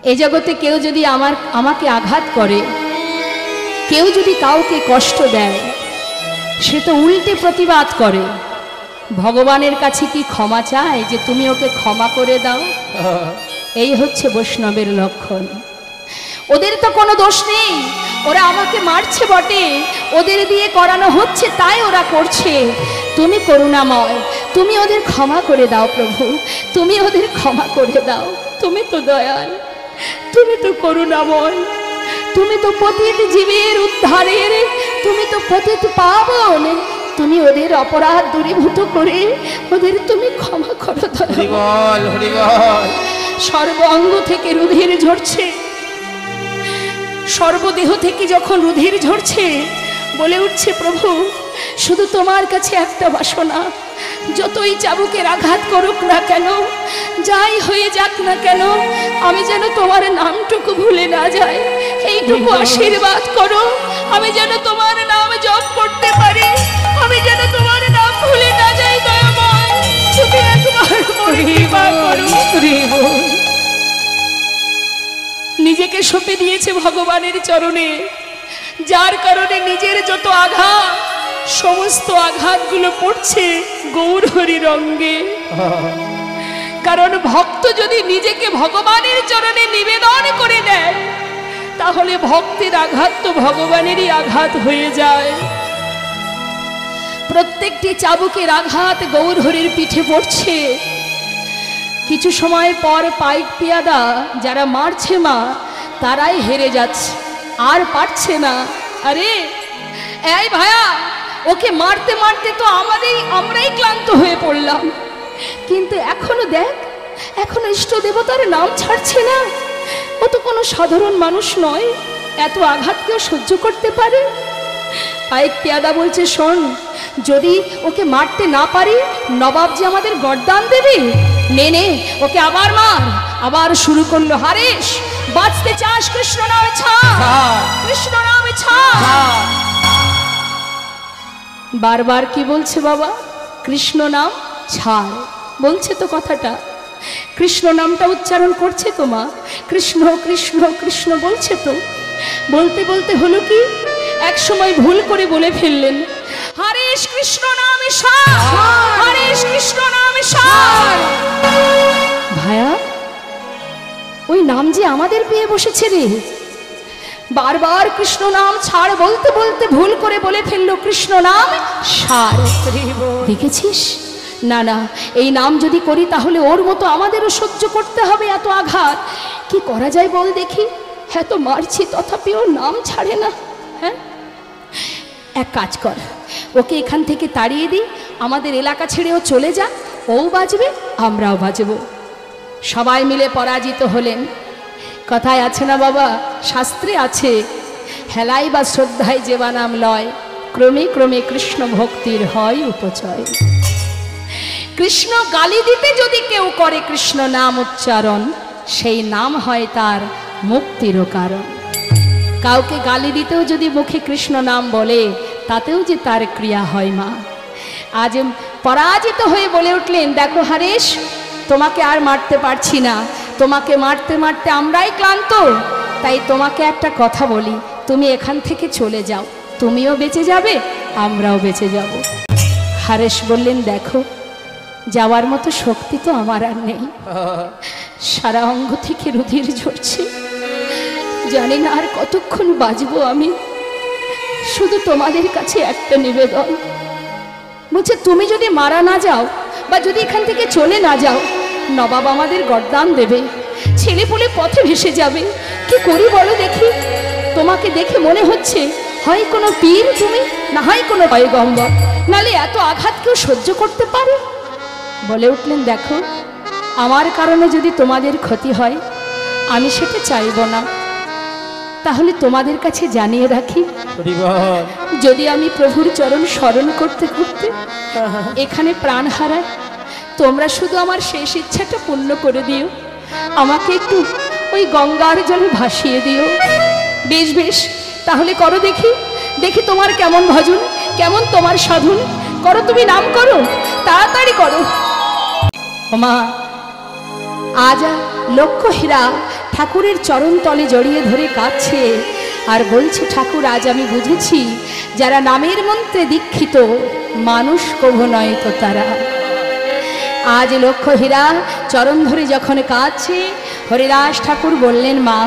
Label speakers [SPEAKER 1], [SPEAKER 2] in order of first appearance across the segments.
[SPEAKER 1] এই জগতে কেউ যদি আমাকে আঘাত করে, কেউ যদি কাউকে কষ্ট দেয়, সে তো উল্টে প্রতিবাদ করে। ভগবানের কাছে কি ক্ষমা চায় যে তুমি ওকে ক্ষমা করে দাও? এই হচ্ছে বৈষ্ণবের লক্ষণ। ওদের তো কোনো দোষ নেই, ওরা আমাকে মারছে বটে, ওদের দিয়ে করানো হচ্ছে তাই ওরা করছে। তুমি করুণাময়, তুমি ওদের ক্ষমা করে দাও প্রভু, তুমি ওদের ক্ষমা করে দাও। তুমি তো দয়াল, তুমি তো করুণাময়, তুমি তো পতিত জীবের উদ্ধারের, তুমি তো পতিত পাবন, তুমি ওদের অপরাধ দূরীভূত করে ওদের তুমি ক্ষমা করো।
[SPEAKER 2] হরি বল, হরি বল।
[SPEAKER 1] সর্ব অঙ্গ থেকে রুধির ঝরছে, সর্বদেহ থেকে যখন রুধির ঝরছে, বলে উঠছে প্রভু শুধু তোমার কাছে একটা বাসনা, যতই চাবুকের আঘাত করুক না কেন, যাই হয়ে যাক না কেন, আমি যেন তোমার নামটুকু ভুলে না যাই, এইটুকু আশীর্বাদ করো। আমি যেন তোমার নাম জপ করতে পারি, আমি যেন তোমার নাম ভুলে না যাই। দয়াময়, তুমি একবার কৃপা করো। নিজেকে সঁপে দিয়েছে ভগবানের চরণে, যার কারণে নিজের যত আঘাত, সমস্ত আঘাতগুলো পড়ছে গৌর হরির অঙ্গে। কারণ ভক্ত যদি নিজেকে ভগবানের চরণে নিবেদন করে দেয়, তাহলে ভক্তের আঘাত তো ভগবানেরই আঘাত হয়ে যায়। প্রত্যেকটি চাবুকের আঘাত গৌর হরির পিঠে পড়ছে। কিছু সময় পর পাইক পেয়াদা যারা মারছে মা, তারাই হেরে যাচ্ছে, আর পারছে না। আরে এই ভায়া, ওকে মারতে মারতে তো আমরাই ক্লান্ত হয়ে পড়লাম, কিন্তু এখনো দেখ, এখনো ইষ্ট দেবতার নাম ছাড়ছে না। ও তো কোনো সাধারণ মানুষ নয়, এত আঘাত কেউ সহ্য করতে পারে? পাইক পেয়াদা বলছে, শোন, যদি ওকে মারতে না পারি, নবাব যে আমাদের গর্দান দেবে। নে নে, ওকে আবার মার। আবার শুরু করলো, হারেশ বাঁচতে চাস কৃষ্ণ নামে ছাড়, কৃষ্ণ নামে ছাড়। বারবার কি বলছে বাবা? কৃষ্ণ নাম ছাড় বলছে তো কথাটা। কৃষ্ণ নামটা উচ্চারণ করছে তো মা, কৃষ্ণ কৃষ্ণ কৃষ্ণ বলছে তো। বলতে বলতে হলো কি, এক সময় ভুল করে বলে ফেললেন, হরেশ কৃষ্ণ নামে ছাড়, হরেশ কৃষ্ণ নামে ছাড়। ভায়া, ওই নাম যে আমাদের পেয়ে বসেছে রে। বারবার কৃষ্ণ নাম ছাড় বলতে বলতে ভুল করে বলে ফেললো কৃষ্ণ নাম ছাড়। দেখেছিস? না না, এই নাম যদি করি তাহলে ওর মতো আমাদেরও সহ্য করতে হবে এত আঘাত। কি করা যায় বল দেখি? হ্যাঁ তো মারছি, তথাপিও নাম ছাড়ে না। হ্যাঁ, এক কাজ কর, ওকে এখান থেকে তাড়িয়ে দিই, আমাদের এলাকা ছেড়েও চলে যা, ও বাঁচবে আমরাও বাঁচব। সবাই মিলে পরাজিত হলেন। কথায় আছে না বাবা, শাস্ত্রে আছে, হেলাই বা শ্রদ্ধায় যেবা নাম লয়, ক্রমে ক্রমে কৃষ্ণ ভক্তির হয় উপচয়। কৃষ্ণ গালি দিতে যদি কেউ করে কৃষ্ণ নাম উচ্চারণ, সেই নাম হয় তার মুক্তিরও কারণ। কাউকে গালি দিতেও যদি মুখে কৃষ্ণ নাম বলে, তাতেও যে তার ক্রিয়া হয় মা। আজ পরাজিত হয়ে বলে উঠলেন, দেখো হরেশ, তোমাকে আর মারতে পারছি না, তোমাকে মারতে মারতে আমরাই ক্লান্ত, তাই তোমাকে একটা কথা বলি, তুমি এখান থেকে চলে যাও, তুমিও বেঁচে যাবে, আমরাও বেঁচে যাব। হরেশ বললেন, দেখো, যাওয়ার মতো শক্তি তো আমার আর নেই, সারা অঙ্গ থেকে রুধির ঝরছে, জানি না আর কতক্ষণ বাঁচবো আমি। শুধু তোমাদের কাছে একটা নিবেদন, বলছে তুমি যদি মারা না যাও বা যদি এখান থেকে চলে না যাও, নবাব আমাদের গর্দান দেবে, ছেলেপুলে পথে ভেসে যাবে। কি করি বলো দেখি? তোমাকে দেখে মনে হচ্ছে হয় কোনো পীর তুমি, না হয় কোনো পয়গম্বর, নালে এত আঘাত কেউ সহ্য করতে পারে? বলে উঠলেন, দেখো, আমার কারণে যদি তোমাদের ক্ষতি হয়, আমি সেটা চাইব না। তাহলে তোমাদের কাছে জানিয়ে রাখি, যদি আমি প্রভুর চরণ স্মরণ করতে করতে এখানে প্রাণ হারাই, তোমরা শুধু আমার শেষ ইচ্ছাটা পূর্ণ করে দিও, আমাকে একটু ওই গঙ্গার জলে ভাসিয়ে দিও। বেশ বেশ, তাহলে করো দেখি, দেখি তোমার কেমন ভজন, কেমন তোমার সাধন, করো, তুমি নাম করো, তাড়াতাড়ি করো। মা, আজ লক্ষ্য হীরা ঠাকুরের চরণ তলে জড়িয়ে ধরে কাঁদছে আর বলছে, ঠাকুর আজ আমি বুঝেছি যারা নামের মন্ত্রে দীক্ষিত মানুষ কভু নয় তো তারা। আজ লক্ষ্য হীরা চরণ ধরে যখন কাঁদছে, হরিদাস ঠাকুর বললেন, মা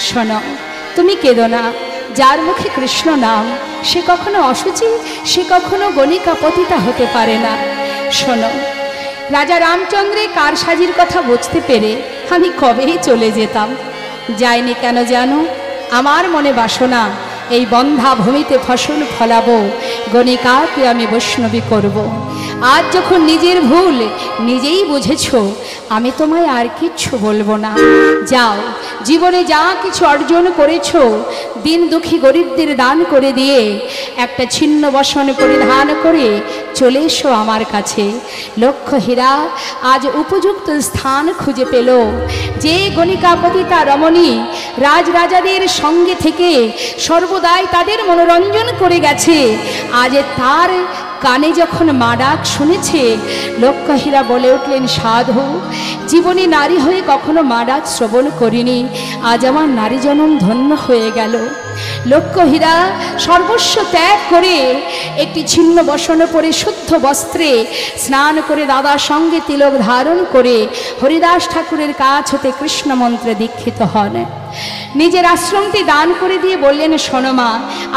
[SPEAKER 1] শোনো, তুমি কেঁদো না। যার মুখে কৃষ্ণ নাম সে কখনো অসুচি, সে কখনো গণিকা পতিতা হতে পারে না। শোনো, রাজা রামচন্দ্রের কারসাজির কথা বুঝতে পেরে আমি কবেই চলে যেতাম, যাইনি কেন জানো? আমার মনে বাসনা এই বন্ধা ভূমিতে ফসল ফলাবো, গণিকাকে আমি বৈষ্ণবী করব। আজ যখন নিজের ভুল নিজেই বুঝেছ, আমি তোমায় আর কিচ্ছু বলবো না। যাও, জীবনে যা কিছু অর্জন করেছ দিন দুঃখী গরিবদের দান করে দিয়ে একটা ছিন্ন বসন পরিধান করে চলে এসো আমার কাছে। লক্ষ্য হীরা আজ উপযুক্ত স্থান খুঁজে পেল। যে গণিকা পতিতা রমণী রাজরাজাদের সঙ্গে থেকে সর্বদাই তাদের মনোরঞ্জন করে গেছে, আজ তার কানে যখন মা ডাক শুনেছে, লক্ষ্য হীরা বলে উঠলেন, সাধু, জীবনে নারী হয়ে কখনো মা ডাক শ্রবণ করিনি, আজ আমার নারী জনম ধন্য হয়ে গেল। লক্ষ্য হীরা সর্বস্ব ত্যাগ করে একটি ছিন্ন বসন পরে শুদ্ধ বস্ত্রে স্নান করে দাদার সঙ্গে তিলক ধারণ করে হরিদাস ঠাকুরের কাছ হতে কৃষ্ণ মন্ত্রে দীক্ষিত হন। নিজের আশ্রমটি দান করে দিয়ে বললেন, শোনো মা,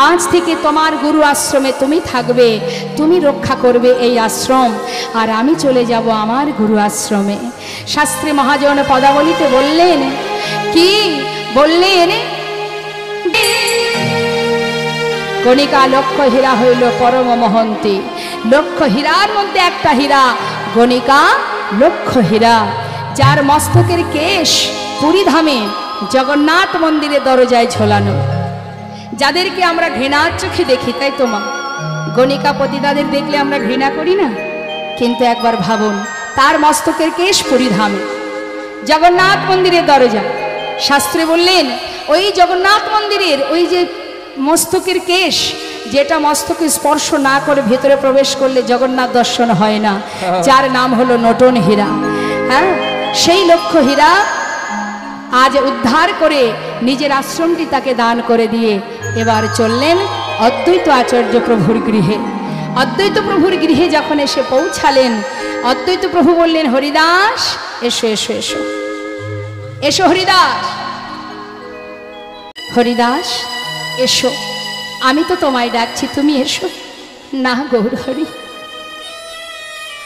[SPEAKER 1] আজ থেকে তোমার গুরু আশ্রমে তুমি থাকবে, তুমি রক্ষা করবে এই আশ্রম, আর আমি চলে যাব আমার গুরু আশ্রমে। শাস্ত্রী মহাজন পদাবলিতে বললেন, কি বললেন? গণিকা লক্ষ্য হীরা হইল পরম মহন্তী। লক্ষ্য হীরার মধ্যে একটা হীরা গণিকা লক্ষ্য হীরা, যার মস্তকের কেশ পুরীধামে জগন্নাথ মন্দিরের দরজায় ঝোলানো। যাদেরকে আমরা ঘৃণার চোখে দেখি, তাই তো মা? গণিকা পতিতাদের দেখলে আমরা ঘৃণা করি না, কিন্তু একবার ভাবুন, তার মস্তকের কেশ পুরীধামে জগন্নাথ মন্দিরের দরজা। শাস্ত্রে বললেন, ওই জগন্নাথ মন্দিরের ওই যে মস্তকের কেশ, যেটা মস্তকে স্পর্শ না করে ভেতরে প্রবেশ করলে জগন্নাথ দর্শন হয় না, যার নাম হলো নটন হীরা। হ্যাঁ, সেই লক্ষ্য হীরা আজ উদ্ধার করে নিজের আশ্রমটি তাকে দান করে দিয়ে এবার চললেন অদ্বৈত আচার্য প্রভুর গৃহে। অদ্বৈত প্রভুর গৃহে যখন এসে পৌঁছালেন, অদ্বৈত প্রভু বললেন, হরিদাস এসো এসো এসো এসো, হরিদাস হরিদাস এসো, আমি তো তোমায় ডাকছি, তুমি এসো না। গৌর হরি,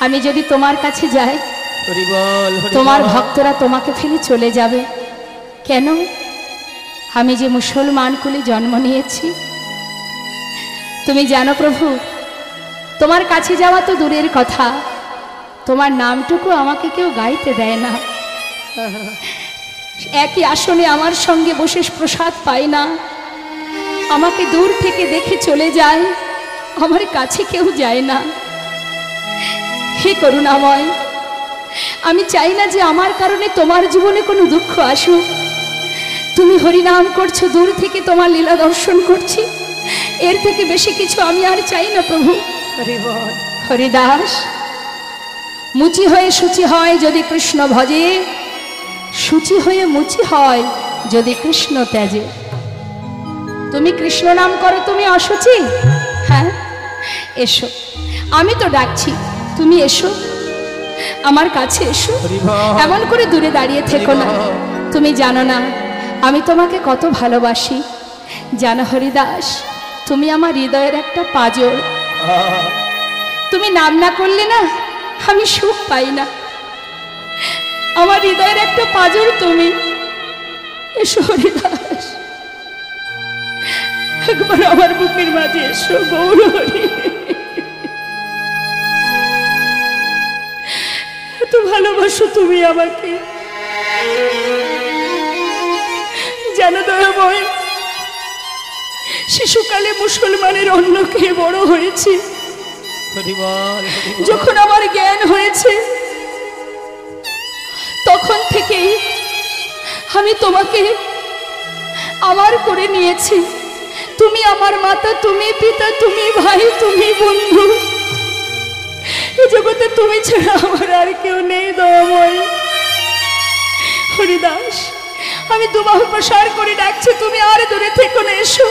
[SPEAKER 1] আমি যদি তোমার কাছে যাই তোমার ভক্তরা তোমাকে ফেলে চলে যাবে। কেন? আমি যে মুসলমান কুলে জন্ম নিয়েছি। তুমি জানো প্রভু, তোমার কাছে যাওয়া তো দূরের কথা, তোমার নামটুকু আমাকে কেউ গাইতে দেয় না। একই আসনে আমার সঙ্গে বসে প্রসাদ পাই না, আমাকে দূর থেকে দেখে চলে যায়, আমার কাছে কেউ যায় না। হে করুণাময়, আমি চাই না যে আমার কারণে তোমার জীবনে কোনো দুঃখ আসুক। তুমি হরিনাম করছো, দূর থেকে তোমার লীলা দর্শন করছি, এর থেকে বেশি কিছু আমি আর চাই না প্রভু। হরিদাস, মুচি হয়ে সূচি হয় যদি কৃষ্ণ ভজে, সূচি হয়ে মুচি হয় যদি কৃষ্ণ ত্যাজে। তুমি কৃষ্ণ নাম করো, তুমি অসুচি? হ্যাঁ, এসো, আমি তো ডাকছি, তুমি এসো আমার কাছে, এসো। এমন করে দূরে দাঁড়িয়ে থেকো না। তুমি জানো না আমি তোমাকে কত ভালোবাসি। জানো হরিদাস, তুমি আমার হৃদয়ের একটা পাঁজর। তুমি নাম না করলে না আমি সুখ পাই না। আমার হৃদয়ের একটা পাঁজর তুমি। এসো হরিদাস, একবার আমার বুকের মাঝে এসো। গৌর হরি, এত ভালোবাসো তুমি আমাকে। জানো দয়াময়, শিশুকালে মুসলমানের অন্ন খেয়ে বড় হয়েছি। যখন আমার জ্ঞান হয়েছে তখন থেকেই আমি তোমাকে আমার করে নিয়েছি। তুমি আমার মাতা, তুমি পিতা, তুমি ভাই, তুমি বন্ধু। এই জগতে তুমি ছাড়া আমার আর কেউ নেই দয়াময়। হরিদাস, আমি দুবাহু প্রসার করে ডাকছি, তুমি আর দূরে থেকো না, এসো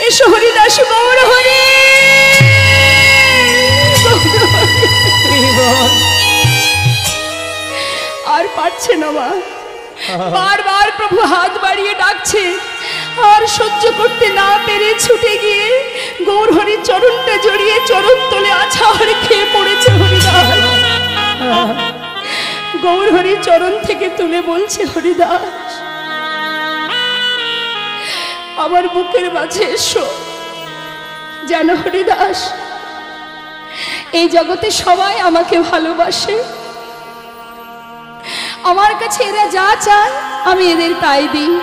[SPEAKER 1] এসো হরিদাস, গৌর হরি। আর পারছে না মা, বারবার প্রভু হাত বাড়িয়ে ডাকছে, আর সহ্য করতে না পেরে ছুটে গিয়ে গৌর হরির চরণটা জড়িয়ে চরণ তলে আছাড় খেয়ে পড়েছে হরিদাস। গৌর হরির চরণ থেকে তুলে বলছে, হরিদাস আমার বুকের মাঝে এসো। জানো হরিদাস, এই জগতে সবাই আমাকে ভালোবাসে, আমার কাছে এরা যা চায় আমি এদের তাই দিই,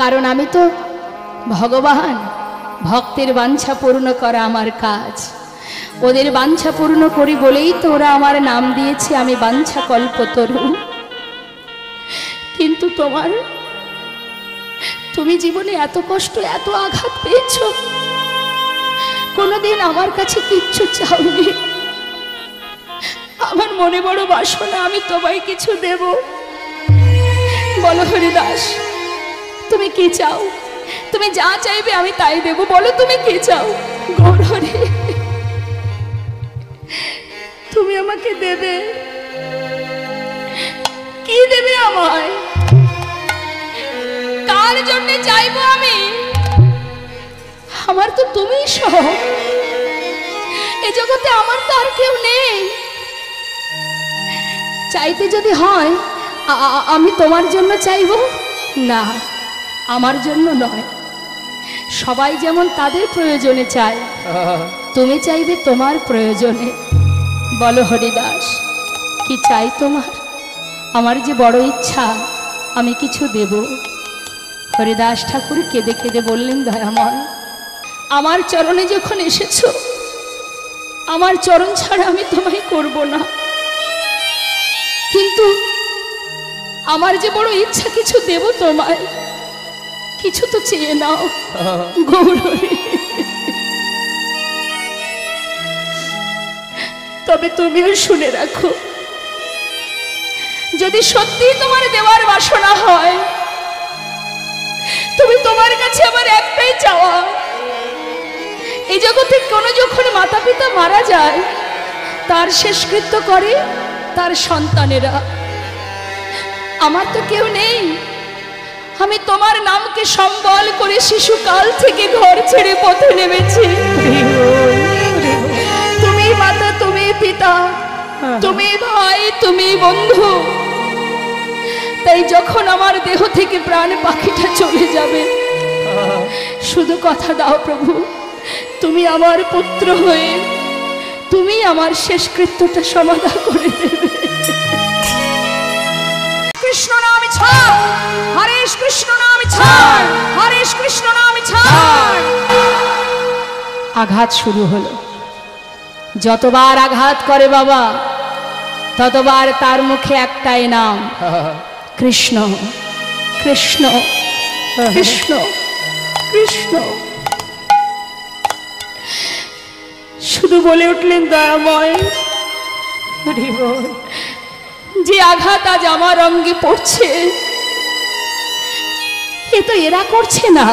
[SPEAKER 1] কারণ আমি তো ভগবান, ভক্তের বাঞ্ছা পূর্ণ করা আমার কাজ। ওদের বাঞ্ছা পূর্ণ করি বলেই তো ওরা আমার নাম দিয়েছে আমি বাঞ্ছা কল্পতরু। কিন্তু তুমি জীবনে এত কষ্ট, এত আঘাত পেয়েছ, কোনোদিন আমার কাছে কিচ্ছু চাওনি। আমার মনে বড় বাসনা, আমি তোমায় কিছু দেব। বলো হরিদাস, তুমি কি চাও? তুমি যা চাইবে আমি তাই দেব, বলো তুমি কি চাও? গৌর হরি, তুমি আমাকে দেবে, কি দেবে আমায়? কার জন্য চাইবো আমি? আমার তো তুমিই সব, এ জগতে আমার তো আর কেউ নেই। চাইতে যদি হয় আমি তোমার জন্য চাইবো না, আমার জন্য নয়। সবাই যেমন তাদের প্রয়োজনে চায়, তুমি চাইবে তোমার প্রয়োজনে। বলো হরিদাস, কি চাই তোমার? আমার যে বড় ইচ্ছা, আমি কিছু দেব। হরিদাস ঠাকুর কেঁদে কেঁদে বললেন, দয়াময় আমার চরণে যখন এসেছো, আমার চরণ ছাড়া আমি তোমায় করব না, কিন্তু আমার যে বড় ইচ্ছা কিছু দেব তোমায়, কিছু তো চেয়ে নাও গৌর হরি। তবে তুমিও শুনে রাখো, যদি সত্যি তোমার দেওয়ার বাসনা হয়, তুমি তোমার কাছে আমার একটাই চাওয়া, এই জগতে কোনো যখন মাতা পিতা মারা যায়, তার শেষকৃত্য করে তার সন্তানেরা। আমার তো কেউ নেই, আমি তোমার নামকে সম্বল করে শিশুকাল থেকে ঘর ছেড়ে পথে নেমেছি। তুমি মাতা, তুমি পিতা, তুমি ভাই, তুমি বন্ধু। তাই যখন আমার দেহ থেকে প্রাণ পাখিটা চলে যাবে, শুধু কথা দাও প্রভু, তুমি আমার পুত্র হয়ে তুমি আমার শেষকৃত্যটা সমাধা করে দেবে। কৃষ্ণ নাম ছাড়, হরে কৃষ্ণ নাম ছাড়, হরে কৃষ্ণ নাম ছাড়। আঘাত শুরু হলো। যতবার আঘাত করে বাবা, ততবার তার মুখে একটাই নাম, কৃষ্ণ কৃষ্ণ কৃষ্ণ কৃষ্ণ। শুধু বলে উঠলেন, দয়াময় যে আঘাত আজ আমার অঙ্গে পড়ছে, এ তো এরা করছে না,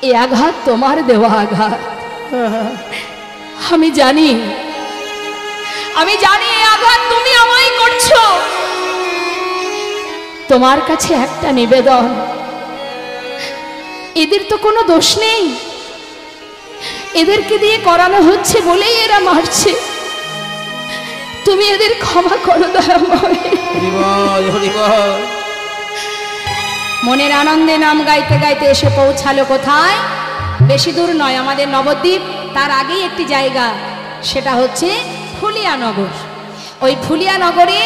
[SPEAKER 1] এ আঘাত তোমার দেওয়া আঘাত। আমি জানি এই আঘাত তুমি আমায় করছো। তোমার কাছে একটা নিবেদন, এদের তো কোনো দোষ নেই, এদেরকে দিয়ে করানো হচ্ছে বলেই এরা মারছে। তুমি এদের ক্ষমা করো দয়াময়। মনের আনন্দে নাম গাইতে গাইতে এসে পৌঁছালো কোথায়? বেশি দূর নয়, আমাদের নবদ্বীপ, তার আগেই একটি জায়গা, সেটা হচ্ছে ফুলিয়ানগর। ওই ফুলিয়ানগরে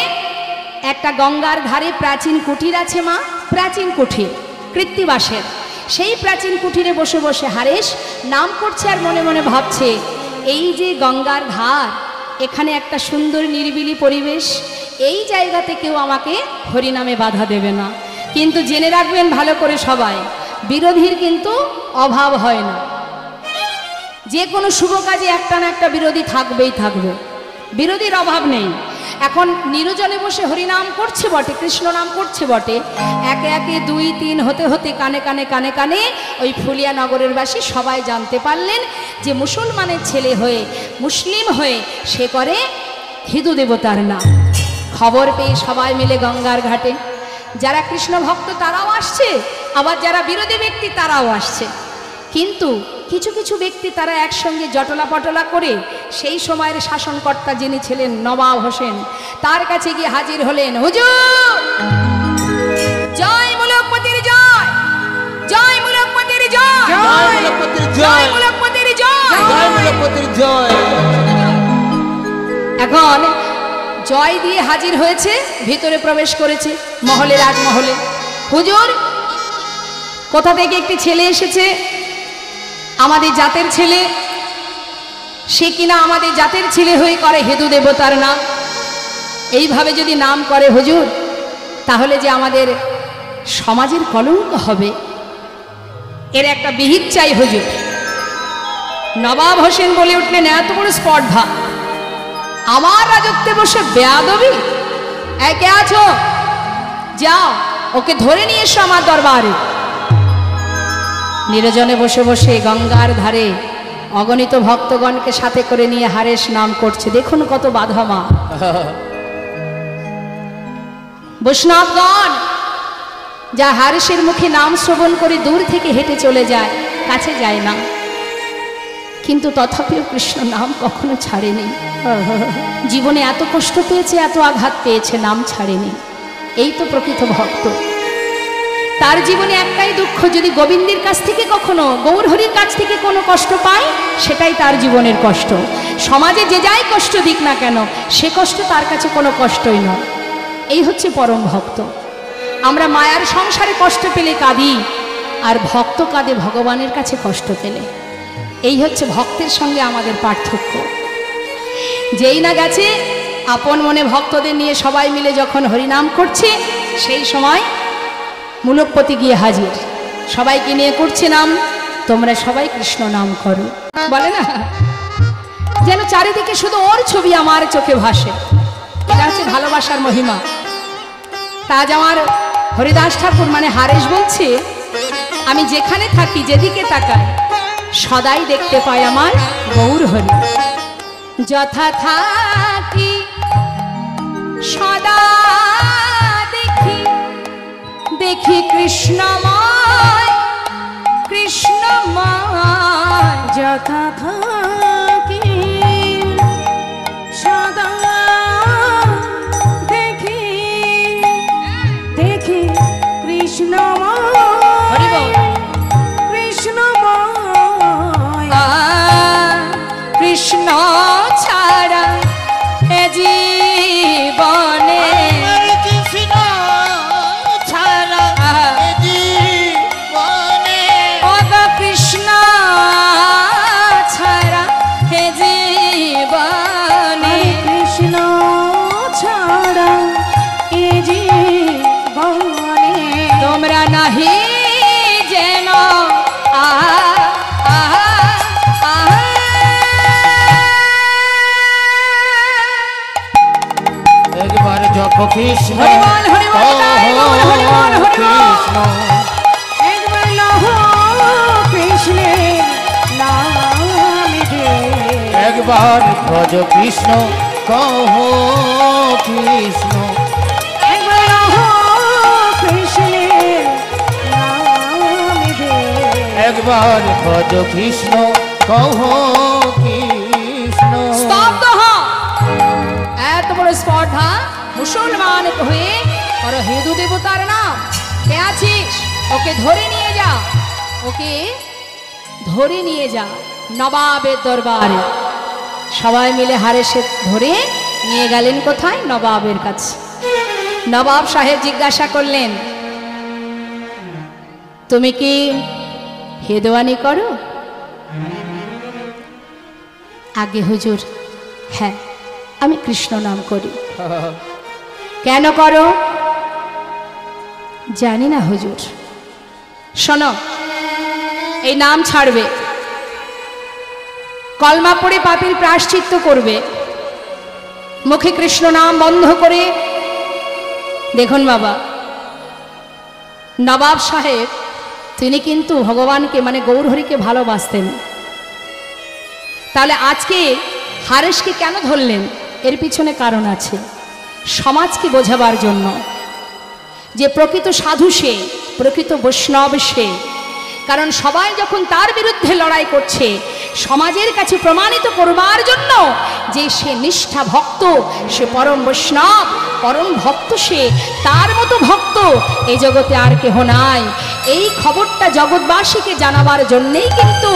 [SPEAKER 1] একটা গঙ্গার ধারে প্রাচীন কুটির আছে মা, প্রাচীন কুঠির, কৃত্তিবাসের। সেই প্রাচীন কুঠিরে বসে বসে হারেশ নাম করছে আর মনে মনে ভাবছে, এই যে গঙ্গার ধার, এখানে একটা সুন্দর নিরিবিলি পরিবেশ, এই জায়গাতে কেউ আমাকে হরিনামে বাধা দেবে না। কিন্তু জেনে রাখবেন ভালো করে সবাই, বিরোধীর কিন্তু অভাব হয় না। যে কোনো শুভ কাজে একটা না একটা বিরোধী থাকবেই থাকবে, বিরোধীর অভাব নেই। এখন নিরজনে বসে হরিনাম করছে বটে, কৃষ্ণ নাম করছে বটে, একে একে 2, 3 হতে হতে কানে কানে কানে কানে ওই ফুলিয়া নগরের বাসী সবাই জানতে পারলেন যে মুসলমানের ছেলে হয়ে, মুসলিম হয়ে সে করে হিন্দু দেবতার নাম। খবর পেয়ে সবাই মিলে গঙ্গার ঘাটে, যারা কৃষ্ণ ভক্ত তারাও আসছে, আবার যারা বিরোধী ব্যক্তি তারাও আসছে। কিন্তু কিছু কিছু ব্যক্তি তারা একসঙ্গে জটলা পটলা করে সেই সময়ের শাসনকর্তা যিনি ছিলেন নবাব হোসেন, তার কাছে গিয়ে হাজির হলেন। হুজুর, জয় মুলকপতির জয়, জয় মুলকপতির জয়,
[SPEAKER 2] জয় মুলকপতির
[SPEAKER 1] জয়
[SPEAKER 2] জয়,
[SPEAKER 1] মুলকপতির জয়,
[SPEAKER 2] জয় মুলকপতির জয়।
[SPEAKER 1] এখন জয় দিয়ে হাজির হয়েছে, ভিতরে প্রবেশ করেছে মহলে, রাজমহলে। হুজুর, কোথা থেকে একটি ছেলে এসেছে, আমাদের জাতের ছেলে, সে কিনা আমাদের জাতের ছেলে হয়ে করে হিন্দু দেবতার নাম। এইভাবে যদি নাম করে হুজুর, তাহলে যে আমাদের সমাজের কলঙ্ক হবে, এর একটা বিহিত চাই হুজুর। নবাব হোসেন বলে উঠলেন, এত বড় স্পর্ধা, আমার রাজত্বে বসে বেয়াদবি! একে আছো, যাও ওকে ধরে নিয়ে এসো আমার দরবারে। নিরজনে বসে বসে গঙ্গার ধারে অগণিত ভক্তগণকে সাথে করে নিয়ে হারেস নাম করছে। দেখুন কত বাধা মা। বৈষ্ণবগণ যা হারেসের মুখে নাম শ্রবণ করে দূর থেকে হেঁটে চলে যায়, কাছে যায় না, কিন্তু তথাপিও কৃষ্ণ নাম কখনো ছাড়েনি। জীবনে এত কষ্ট পেয়েছে, এত আঘাত পেয়েছে, নাম ছাড়েনি। এই তো প্রকৃত ভক্ত। তার জীবনে একটাই দুঃখ, যদি গোবিন্দের কাছ থেকে কখনো, গৌরহরির কাছ থেকে কোনো কষ্ট পায়, সেটাই তার জীবনের কষ্ট। সমাজে যে যাই কষ্ট দিক না কেন, সে কষ্ট তার কাছে কোনো কষ্টই নয়। এই হচ্ছে পরম ভক্ত। আমরা মায়ার সংসারে কষ্ট পেলে কাঁদি, আর ভক্ত কাঁদে ভগবানের কাছে কষ্ট পেলে। এই হচ্ছে ভক্তের সঙ্গে আমাদের পার্থক্য। যেই না গেছে আপন মনে ভক্তদের নিয়ে সবাই মিলে যখন হরিনাম করছে, সেই সময় মুলকপতি গিয়ে হাজির, সবাইকে নিয়ে করছে নাম, তোমরা সবাই কৃষ্ণ নাম করো। বলে না, যেন চারিদিকে শুধু ওর ছবি আমার চোখে ভাসে। এটা হচ্ছে ভালোবাসার মহিমা। তাজ আমার হরিদাস ঠাকুর মানে হারেস বলছে, আমি যেখানে থাকি, যেদিকে তাকাই, সদাই দেখতে পাই আমার গৌর হরি। যথা থাকি সদা দেখি, দেখি কৃষ্ণময়, কৃষ্ণময়।
[SPEAKER 3] যথা থাকি সদা দেখি, দেখি কৃষ্ণময়, কৃষ্ণময়।
[SPEAKER 1] কৃষ্ণ ছাড়া এ জীবনে,
[SPEAKER 2] কৃষ্ণ ছাড়া জীবনে,
[SPEAKER 1] কৃষ্ণ ছাড়া হে জীবনে,
[SPEAKER 3] কৃষ্ণ ছাড়া এ জীবনে
[SPEAKER 1] তোমরা নাহি যেন
[SPEAKER 2] একবার জপ কৃষ্ণ,
[SPEAKER 1] হরিবল, হরিবল, হরিবল, হরিবল, হরিবল।
[SPEAKER 2] কৃষ্ণ,
[SPEAKER 3] একবার লহ কৃষ্ণের নাম দে,
[SPEAKER 2] একবার ভজ কৃষ্ণ, কহ কৃষ্ণ,
[SPEAKER 3] একবার লহ কৃষ্ণের নাম দে,
[SPEAKER 2] একবার ভজ কৃষ্ণ, কহ কৃষ্ণ।
[SPEAKER 1] স্তব্ধ হ। এত বড় স্পর্ধা, মুসলমান হয়ে আর হিন্দু দেবতার নাম। কে আছিস, ওকে ধরে নিয়ে যা, ওকে ধরে নিয়ে যা নবাবের দরবারে। সবাই মিলে হারেসে ধরে নিয়ে গেলেন কোথায়? নবাবের কাছে। নবাব সাহেব জিজ্ঞাসা করলেন, তুমি কি হেদওয়ানি করো? আগে হুজুর, হ্যাঁ আমি কৃষ্ণ নাম করি। কেন করো? জানি না হুজুর। শোনো, এই নাম ছাড়বে, কলমা পড়ে পাপীর প্রায়শ্চিত্ত করবে, মুখে কৃষ্ণ নাম বন্ধ করে। দেখুন বাবা, নবাব সাহেব তিনি কিন্তু ভগবানকে মানে গৌরহরিকে ভালোবাসতেন। তাহলে আজকে হারেশকে কেন ধরলেন? এর পিছনে কারণ আছে, সমাজকে বোঝাবার জন্য যে প্রকৃত সাধু সে, প্রকৃত বৈষ্ণব সে। কারণ সবাই যখন তার বিরুদ্ধে লড়াই করছে, সমাজের কাছে প্রমাণিত করবার জন্য যে সে নিষ্ঠা ভক্ত, সে পরম বৈষ্ণব, পরম ভক্ত, সে তার মতো ভক্ত এই জগতে আর কেহ নাই। এই খবরটা জগৎবাসীকে জানাবার জন্যেই কিন্তু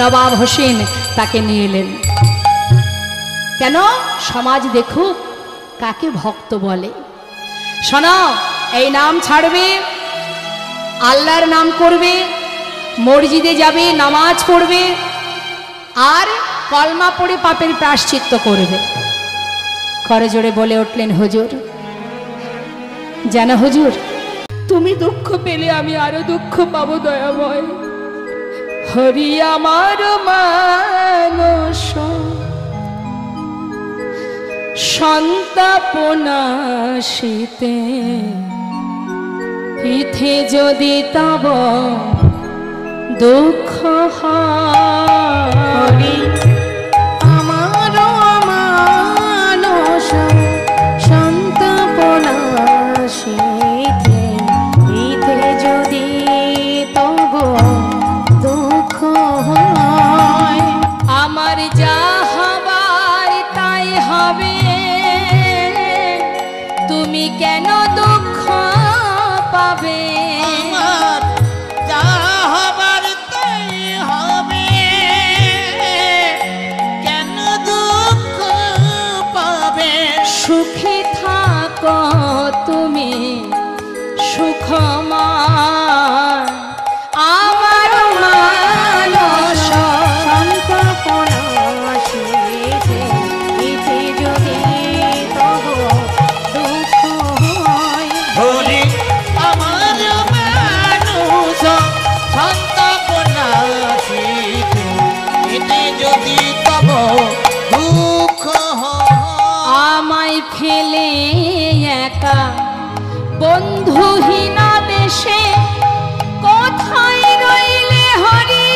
[SPEAKER 1] নবাব হোসেন তাকে নিয়ে এলেন। কেন? সমাজ দেখুক কাকে ভক্ত বলে। শোনো, এই নাম ছাড়বে, আল্লাহর নাম করবে, মসজিদে যাবে, নামাজ পড়বে, আর কলমা পড়ে পাপের প্রায়শ্চিত্ত করবে। করে জোরে বলে উঠলেন, হুজুর জানো হুজুর, তুমি দুঃখ পেলে আমি আরো দুঃখ পাবো দয়াময়। হরি আমার মানস সন্তাপনাশিতে, ইথে যদি তব দুঃখ হরি
[SPEAKER 3] আমার মানস সন্তাপনাশিতে, ইতে যদি তব দুঃখ হয়।
[SPEAKER 1] আমার যা হবার তাই হবে, তুমি কেন দুঃখ পাবে?
[SPEAKER 2] আমার যা হবার তাই হবে, কেন দুঃখ পাবে?
[SPEAKER 1] সুখে থাকো তুমি সুখময়, আমার মানস
[SPEAKER 3] সন্তাপনাশিতে, ইতে যদি তব দুঃখ হয়।
[SPEAKER 2] হরি আমার মানুষ সন্তাপনাশিতে, এতে যদি তব দুঃখ হয়।
[SPEAKER 1] আমায় ফেলে একা বন্ধুহীনা দেশে কোথায় রইলে হরি,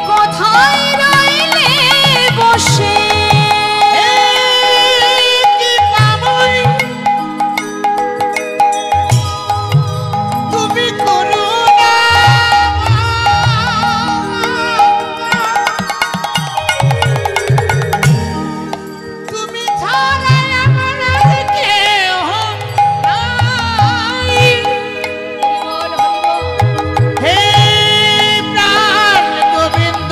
[SPEAKER 1] কোথায় রইলে বসে?
[SPEAKER 2] কি পাবই তুমি করুণা, তুমি ছাড়া আমার আর কেহ নাই। হে প্রাণ গোবিন্দ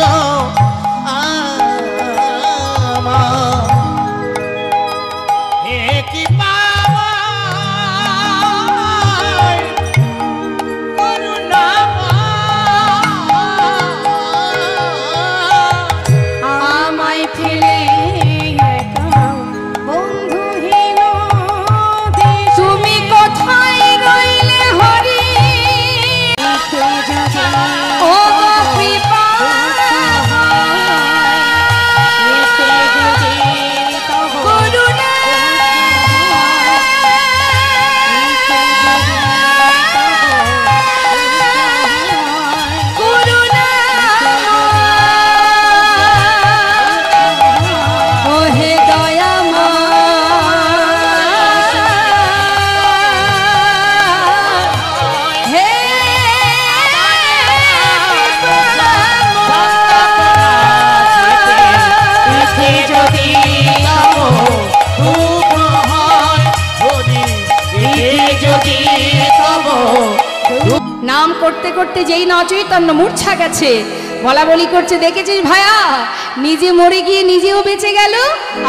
[SPEAKER 2] আমার, হে কি পাওয়াই করুণাময়।
[SPEAKER 1] আমায় ফেলে
[SPEAKER 3] একা বন্ধুহীন দেশে,
[SPEAKER 1] তুমি কোথায় রইলে হরি,
[SPEAKER 3] ইতে যদি
[SPEAKER 1] ও গো কৃপা
[SPEAKER 3] ইতে যদি তব
[SPEAKER 1] করুণা, করুণা ও হে দয়াময়, হে
[SPEAKER 2] ইতে যদি তব দুঃখ হয়, হরি ইতে যদি তব
[SPEAKER 1] নাম করতে করতে যেই নচৈতন্য মূর্ছা গেছে, বলা বলি করছে, দেখেছিস ভায়া, নিজে মরে গিয়ে নিজেও বেঁচে গেল,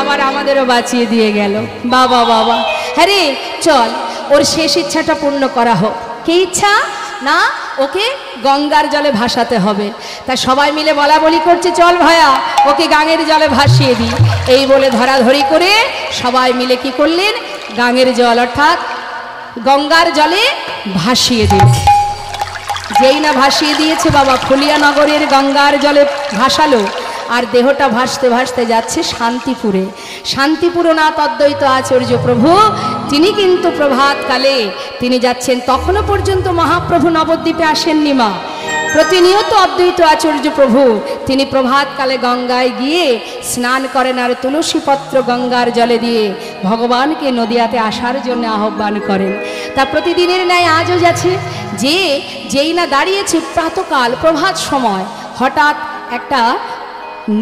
[SPEAKER 1] আবার আমাদেরও বাঁচিয়ে দিয়ে গেল। বাবা বাবা, হ্যাঁ রে, চল ওর শেষ ইচ্ছাটা পূর্ণ করা হোক। কি ইচ্ছা? না, ওকে গঙ্গার জলে ভাসাতে হবে। তা সবাই মিলে বলা বলি করছে, চল ভায়া ওকে গাঙের জলে ভাসিয়ে দিই। এই বলে ধরাধরি করে সবাই মিলে কি করলেন, গাঙের জল অর্থাৎ গঙ্গার জলে ভাসিয়ে দিল। যেই না ভাসিয়ে দিয়েছে বাবা, ফুলিয়া নগরের গঙ্গার জলে ভাসালো, আর দেহটা ভাসতে ভাসতে যাচ্ছে শান্তিপুরে। শান্তিপুরনাথ অদ্বৈত আচার্য প্রভু তিনি কিন্তু প্রভাতকালে তিনি যাচ্ছেন। তখনও পর্যন্ত মহাপ্রভু নবদ্বীপে আসেননি মা। প্রতিনিয়ত অদ্বৈত আচার্য প্রভু তিনি প্রভাতকালে গঙ্গায় গিয়ে স্নান করেন আর তুলসীপত্র গঙ্গার জলে দিয়ে ভগবানকে নদিয়াতে আসার জন্য আহ্বান করেন। তা প্রতিদিনের ন্যায় আজও যাচ্ছে যে যেই না দাঁড়িয়েছে প্রাতকাল প্রভাত সময় হঠাৎ একটা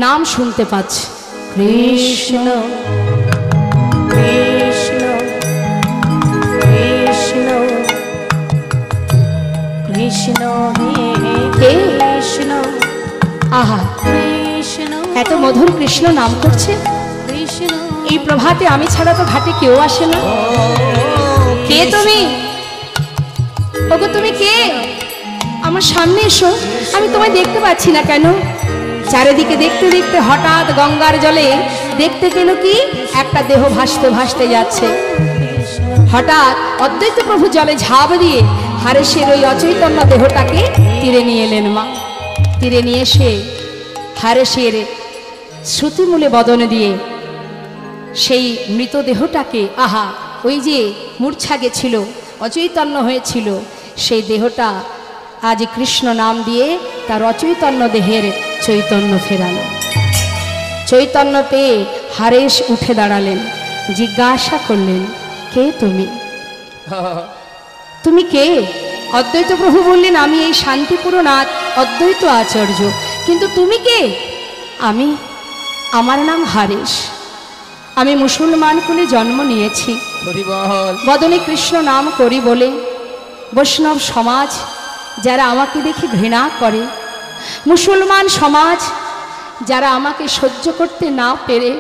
[SPEAKER 1] নাম শুনতে পাচ্ছে, কৃষ্ণ কৃষ্ণ কৃষ্ণ কৃষ্ণ হে কৃষ্ণ। আহা,
[SPEAKER 3] কৃষ্ণ
[SPEAKER 1] এত মধুর কৃষ্ণ নাম করছে।
[SPEAKER 3] কৃষ্ণ
[SPEAKER 1] এই প্রভাতে আমি ছাড়া তো ঘাটে কেউ আসে না। কে তুমি? ওগো তুমি কে? আমার সামনে এসো, আমি তোমায় দেখতে পাচ্ছি না কেন? চারিদিকে দেখতে দেখতে হঠাৎ গঙ্গার জলে দেখতে পেল কি একটা দেহ ভাসতে ভাসতে যাচ্ছে। হঠাৎ অদ্বৈত প্রভু জলে ঝাঁপ দিয়ে হারেসের ওই অচৈতন্য দেহটাকে তীরে নিয়ে এলেন মা। তীরে নিয়ে এসে হারেসের শ্রুতিমূলে বদন দিয়ে সেই মৃতদেহটাকে, আহা ওই যে মূর্ছা গেছিল অচৈতন্য হয়েছিল সেই দেহটা আজ কৃষ্ণ নাম দিয়ে তার অচৈতন্য দেহের চৈতন্য ফেরালো। চৈতন্য পেয়ে হারেস উঠে দাঁড়ালেন, জিজ্ঞাসা করলেন, কে তুমি? তুমি কে? অদ্বৈত প্রভু বললেন, আমি এই শান্তিপুরনাথ অদ্বৈত আচার্য। কিন্তু তুমি কে? আমার নাম হারেস। আমি মুসলমান কুলে জন্ম নিয়েছি। বদনে কৃষ্ণ নাম করি বলে বৈষ্ণব সমাজ যারা আমাকে দেখে ঘৃণা করে, মুসলমান সমাজ যারা আমাকে সহ্য করতে না পেরে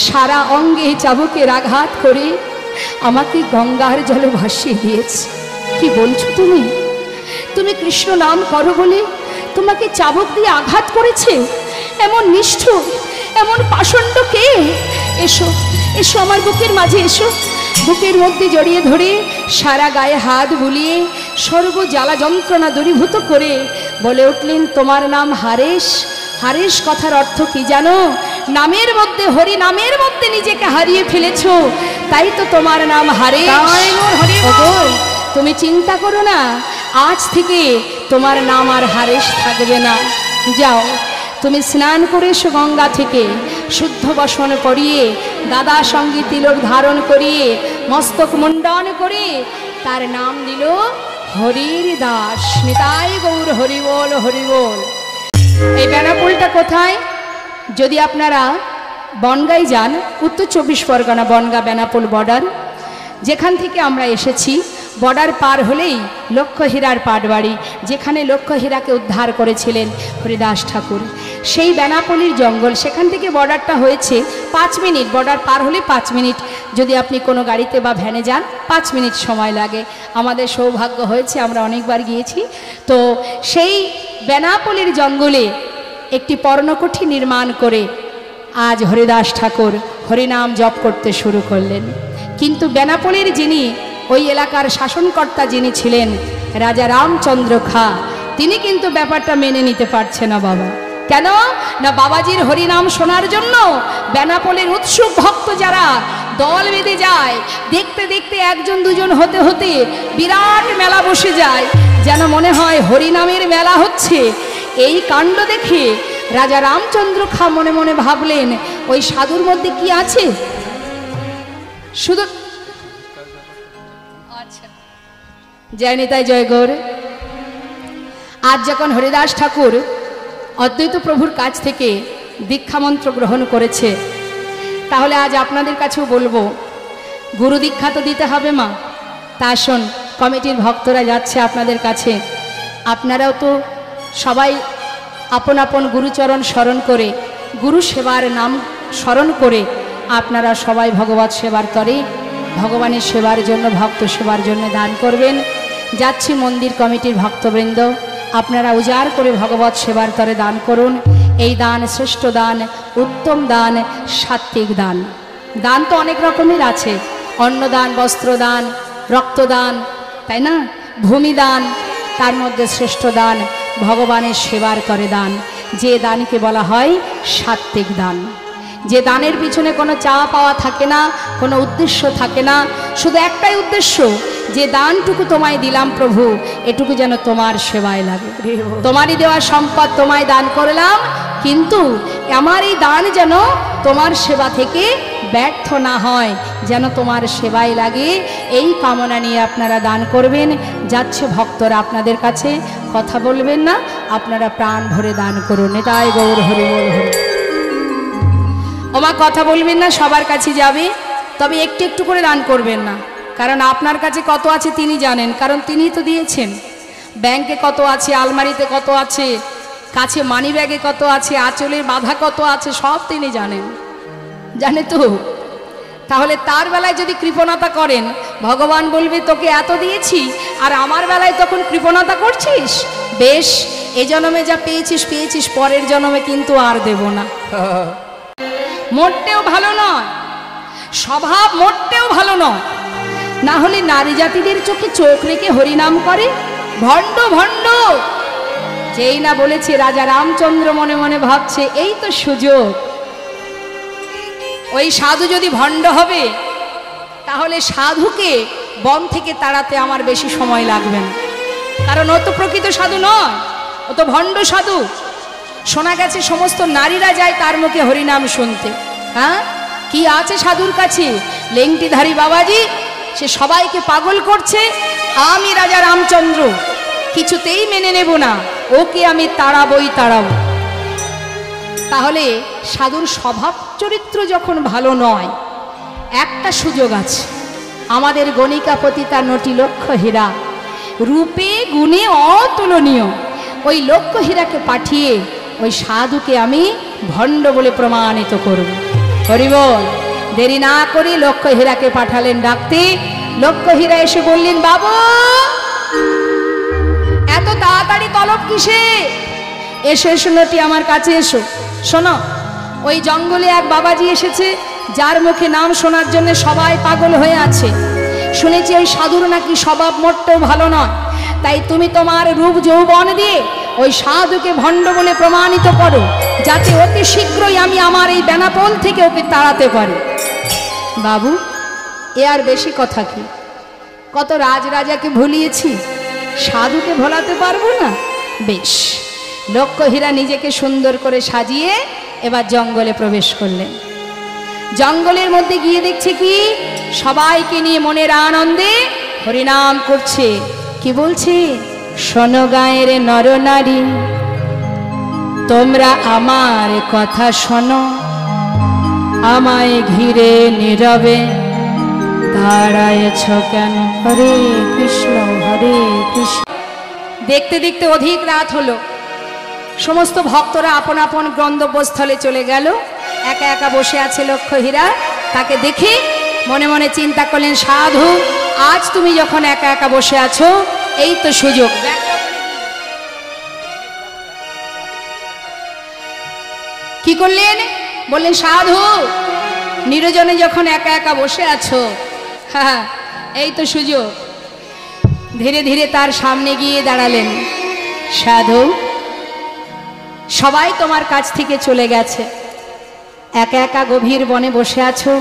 [SPEAKER 1] সারা অঙ্গে চাবুকের আঘাত করে আমাকে গঙ্গার জলে ভাসিয়ে দিয়েছে। কি বলছো তুমি? তুমি কৃষ্ণ নাম করো বলে তোমাকে চাবুক দিয়ে আঘাত করেছে এমন নিষ্ঠুর, এমন পাষণ্ড কে? এসো এসো আমার বুকের মাঝে এসো। বুকের মধ্যে জড়িয়ে ধরে সারা গায়ে হাত বুলিয়ে সর্ব জ্বালা যন্ত্রণা দূরীভূত করে বলে উঠলেন, তোমার নাম হারেস। হারেস কথার অর্থ কি জানো? নামের মধ্যে, হরি নামের মধ্যে নিজেকে হারিয়ে ফেলেছো, তাই তো তোমার নাম হারেস। ওগো, তুমি চিন্তা করো না, আজ থেকে তোমার নাম আর হারেস থাকবে না। যাও তুমি স্নান করে এসো গঙ্গা থেকে, শুদ্ধ বসন করিয়ে দাদা সঙ্গে তিলক ধারণ করিয়ে মস্তক মুন্ডন করে তার নাম দিল হরির দাস। নিতাই গৌর হরি বল হরি বল। এই বেনাপোলটা কোথায়? যদি আপনারা বনগাঁয় যান, উত্তর 24 পরগনা বনগা বেনাপোল বর্ডার, যেখান থেকে আমরা এসেছি বর্ডার পার হলেই লক্ষ্যহীরার পাটবাড়ি, যেখানে লক্ষ্যহীরাকে উদ্ধার করেছিলেন হরিদাস ঠাকুর। সেই বেনাপোলির জঙ্গল, সেখান থেকে বর্ডারটা হয়েছে 5 মিনিট। বর্ডার পার হলে 5 মিনিট, যদি আপনি কোনো গাড়িতে বা ভ্যানে যান 5 মিনিট সময় লাগে। আমাদের সৌভাগ্য হয়েছে, আমরা অনেকবার গিয়েছি। তো সেই বেনাপোলির জঙ্গলে একটি পর্ণকুঠি নির্মাণ করে আজ হরিদাস ঠাকুর হরিনাম জপ করতে শুরু করলেন। কিন্তু বেনাপোলির যিনি ওই এলাকার শাসনকর্তা যিনি ছিলেন রাজা রামচন্দ্র খা, তিনি কিন্তু ব্যাপারটা মেনে নিতে পারছে না বাবা। কেন না, বাবাজির হরিনাম শোনার জন্য বেনাপোলের উৎসুক ভক্ত যারা দল বেঁধে যায়, দেখতে দেখতে 1জন 2জন হতে হতে বিরাট মেলা বসে যায়, যেন মনে হয় হরিনামের মেলা হচ্ছে। এই কাণ্ড দেখে রাজা রামচন্দ্র খা মনে মনে ভাবলেন, ওই সাধুর মধ্যে কি আছে? শুধু আচ্ছা, জয় নিতাই জয় গৌর। আজ যখন হরিদাস ঠাকুর অদ্বৈত প্রভুর কাছ থেকে দীক্ষামন্ত্র গ্রহণ করেছে, তাহলে আজ আপনাদের কাছেও বলবো, গুরু দীক্ষা তো দিতে হবে মা। তা আসুন, কমিটির ভক্তরা যাচ্ছে আপনাদের কাছে, আপনারাও তো সবাই আপন আপন গুরুচরণ স্মরণ করে, গুরু সেবার নাম স্মরণ করে আপনারা সবাই ভগবত সেবার করে ভগবানের সেবার জন্য, ভক্ত সেবার জন্য দান করবেন। যাচ্ছি মন্দির কমিটির ভক্তবৃন্দ, আপনারা উজাড় করে ভগবত সেবার তরে দান করুন। এই দান শ্রেষ্ঠ দান, উত্তম দান, সাত্ত্বিক দান। দান তো অনেক রকমের আছে, অন্নদান, বস্ত্রদান, রক্তদান, তাই না, ভূমিদান, তার মধ্যে শ্রেষ্ঠ দান ভগবানের সেবার করে দান। যে দানকে বলা হয় সাত্ত্বিক দান। যে দানের পিছনে কোনো চাওয়া পাওয়া থাকে না, কোনো উদ্দেশ্য থাকে না, শুধু একটাই উদ্দেশ্য, যে দানটুকু তোমায় দিলাম প্রভু, এটুকু যেন তোমার সেবায় লাগে। তোমারই দেওয়া সম্পদ তোমায় দান করলাম, কিন্তু আমার এই দান যেন তোমার সেবা থেকে ব্যর্থ না হয়, যেন তোমার সেবায় লাগে, এই কামনা নিয়ে আপনারা দান করবেন। যাচ্ছে ভক্তরা আপনাদের কাছে, কথা বলবেন না, আপনারা প্রাণ ভরে দান করুন। নিতাই গৌর হরি বল হরি। ওমা কথা বলবেন না, সবার কাছে যাবে, তবে একটু একটু করে দান করবেন না, কারণ আপনার কাছে কত আছে তিনি জানেন, কারণ তিনিই তো দিয়েছেন। ব্যাংকে কত আছে, আলমারিতে কত আছে, কাছে মানি ব্যাগে কত আছে, আঁচলের বাঁধা কত আছে, সব তিনি জানেন, জানে তো। তাহলে তার বেলায় যদি কৃপণতা করেন, ভগবান বলবে তোকে এত দিয়েছি আর আমার বেলায় তখন কৃপণতা করছিস, বেশ এ জন্মে যা পেয়েছিস পেয়েছিস, পরের জন্মে কিন্তু আর দেব না। মোটেও ভালো নয়, স্বভাব মোটেও ভালো নয়। না হলে নারী জাতিদের চোখে চোখ রেখে হরিনাম করে ভণ্ড ভণ্ড। যেই না বলেছে, রাজা রামচন্দ্র মনে মনে ভাবছে এই তো সুযোগ, ওই সাধু যদি ভণ্ড হবে তাহলে সাধুকে বন থেকে তাড়াতে আমার বেশি সময় লাগবে না, কারণ ও তো প্রকৃত সাধু নয়, ও তো ভণ্ড সাধু। শোনা গেছে সমস্ত নারীরা যায় তার মুখে হরিনাম শুনতে। হ্যাঁ, কি আছে সাধুর কাছে? লেংটিধারী বাবাজি, সে সবাইকে পাগল করছে। আমি রাজা রামচন্দ্র কিছুতেই মেনে নেব না, ওকে আমি তাড়াবই তাড়াবো। তাহলে সাধুর স্বভাব চরিত্র যখন ভালো নয়, একটা সুযোগ আছে। আমাদের গণিকা পতিতা নটি লক্ষ হীরা, রূপে গুণে অতুলনীয়, ওই লক্ষ হীরাকে পাঠিয়ে ওই সাধুকে আমি ভণ্ড বলে প্রমাণিত করব। হরি বল। দেরি না করে লক্ষ হীরাকে পাঠালেন ডাকতে। লক্ষ হীরা এসে বললেন, বাবু এত তাড়াতাড়ি তলব কিসে? এসো এসো নটি, আমার কাছে এসো। শোনো, ওই জঙ্গলে এক বাবাজি এসেছে, যার মুখে নাম শোনার জন্য সবাই পাগল হয়ে আছে। শুনেছি ওই সাধুর নাকি স্বভাব মোটেও ভালো নয়, তাই তুমি তোমার রূপ যৌবন দিয়ে ওই সাধুকে ভণ্ড বলে প্রমাণিত করো, যাতে অতি শীঘ্রই আমি আমার এই বেনাপোল থেকে ওকে তাড়াতে পারি। বাবু, এ আর বেশি কথা কি? কত রাজরাজাকে ভুলিয়েছি, সাধুকে ভোলাতে পারবো না? বেশ। লক্ষ হীরা নিজেকে সুন্দর করে সাজিয়ে এবার জঙ্গলে প্রবেশ করলেন। জঙ্গলের মধ্যে গিয়ে দেখছে কি, সবাইকে নিয়ে মনের আনন্দে হরিনাম করছে। কি বলছে? শোনো গায়ের নরনারী, তোমরা আমার কথা শোনো, আমায় ঘিরে নীরবে দাঁড়ায়েছ কেন? হরে কৃষ্ণ হরে কৃষ্ণ। দেখতে দেখতে অধিক রাত হলো, সমস্ত ভক্তরা আপন আপন গন্তব্যস্থলে চলে গেল। একা একা বসে আছে লক্ষ হীরা। তাকে দেখে মনে মনে চিন্তা করলেন, সাধু আজ তুমি যখন একা একা বসে আছো, এই তো সুযোগ। কি করলেন? বললেন, সাধু নিরজনে যখন একা একা বসে আছো, হ্যাঁ এই তো সুযোগ। ধীরে ধীরে তার সামনে গিয়ে দাঁড়ালেন। সাধু, সবাই তোমার কাছ থেকে চলে গেছে, একা একা গভীর বনে বসে আছো,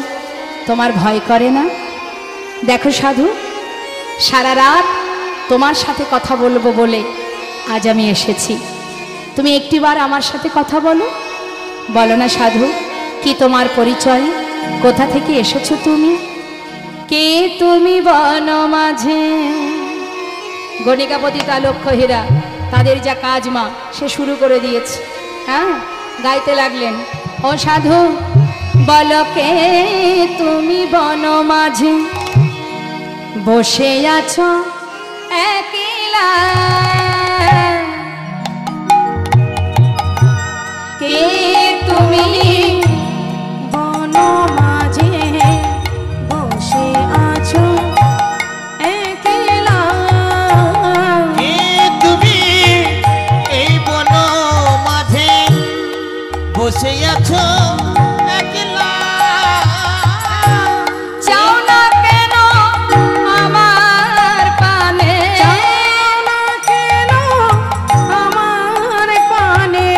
[SPEAKER 1] তোমার ভয় করে না? দেখো সাধু, সারা রাত তোমার সাথে কথা বলবো বলে আজ আমি এসেছি। তুমি একটিবার আমার সাথে কথা বলো। বলো না সাধু, কি তোমার পরিচয়? কোথা থেকে এসেছো তুমি? কে তুমি বন মাঝে? গণিকাপতিতা লক্ষ হীরা তাদের যা কাজ মা, সে শুরু করে দিয়েছে। হ্যাঁ, গাইতে লাগলেন, ও সাধু বলো কে তুমি বন মাঝে বসে আছো একলা? কে তুমি
[SPEAKER 3] বন মাঝে বসে আছো একলা?
[SPEAKER 2] কে তুমি এই বন মাঝে বসে আছো একলা?
[SPEAKER 1] চাও না কেন আমার পানে?
[SPEAKER 3] চাও না কেন আমার পানে?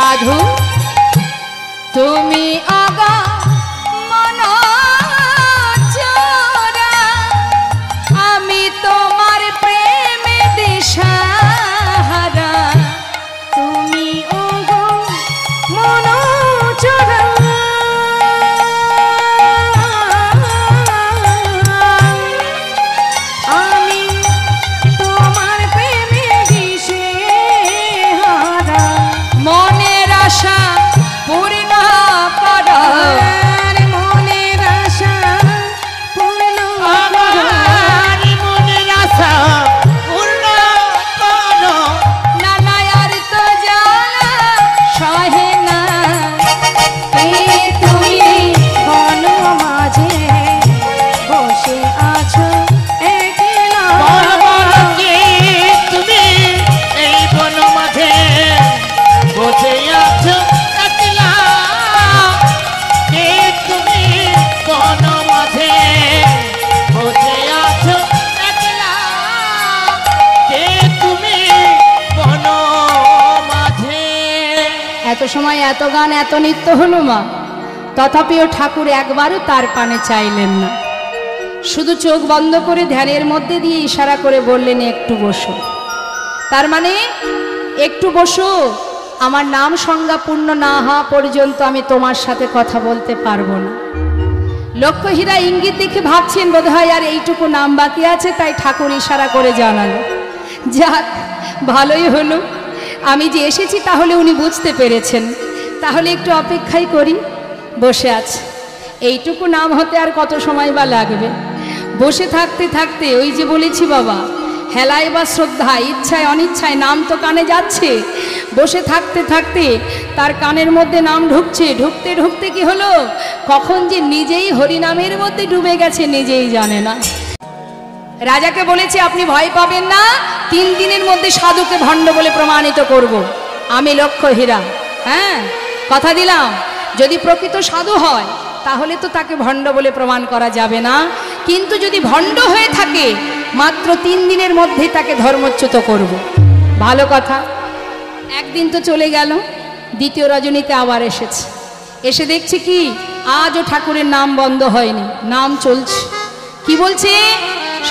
[SPEAKER 1] সাধু তুমি আগা মনা চোরা, আমি তোমার প্রেমে দিশাহারা।
[SPEAKER 3] তুমি ওগো মনোচরা, আমি তোমার প্রেমে দিশেহারা।
[SPEAKER 1] মনের আশা পূর্ণ করো,
[SPEAKER 3] মনের আশা পূর্ণ
[SPEAKER 2] আমার মনের আশা পূর্ণ করো।
[SPEAKER 1] নানা আর তো জানা সহে না।
[SPEAKER 3] এই তুমি বন মাঝে বসে আছো একলা।
[SPEAKER 2] বল বল কি তুমি এই বন মাঝে বসে আছো একলা। কে তুমি বন মাঝে বসে আছো একলা। কে তুমি বন মাঝে।
[SPEAKER 1] এত সময় এত গান এত নৃত্য হলো মা, তথাপিও ঠাকুর একবারও তার পানে চাইলেন না। শুধু চোখ বন্ধ করে ধ্যানের মধ্যে দিয়ে ইশারা করে বললেন একটু বসো। তার মানে একটু বসো, আমার নাম সংজ্ঞা পূর্ণ না হওয়া পর্যন্ত আমি তোমার সাথে কথা বলতে পারবো না। লক্ষ্যহীরা ইঙ্গিত দেখে ভাবছেন বোধহয় আর এইটুকু নাম বাকি আছে, তাই ঠাকুর ইশারা করে জানালো। যাক, ভালোই হলো, আমি যে এসেছি তাহলে উনি বুঝতে পেরেছেন। তাহলে একটু অপেক্ষাই করি। বসে আছে, এইটুকু নাম হতে আর কত সময় বা লাগবে। বসে থাকতে থাকতে ওই যে বলেছি বাবা, হেলায় বা শ্রদ্ধা, ইচ্ছায় অনিচ্ছায় নাম তো কানে যাচ্ছে। বসে থাকতে থাকতে তার কানের মধ্যে নাম ঢুকছে, ঢুকতে ঢুকতে কি হলো, কখন যে নিজেই হরিনামের মধ্যে ডুবে গেছে নিজেই জানে না। রাজাকে বলেছে আপনি ভয় পাবেন না, 3 দিনের মধ্যে সাধুকে ভণ্ড বলে প্রমাণিত করব। আমি লক্ষ্যহীরা, হ্যাঁ কথা দিলাম, যদি প্রকৃত সাধু হয় তাহলে তো তাকে ভণ্ড বলে প্রমাণ করা যাবে না, কিন্তু যদি ভণ্ড হয়ে থাকে মাত্র 3 দিনের মধ্যেই তাকে ধর্মচ্যুত করব। ভালো কথা। একদিন তো চলে গেল, দ্বিতীয় রজনীতে আবার এসেছে। এসে দেখছি কি আজও ঠাকুরের নাম বন্ধ হয়নি, নাম চলছে। কি বলছে,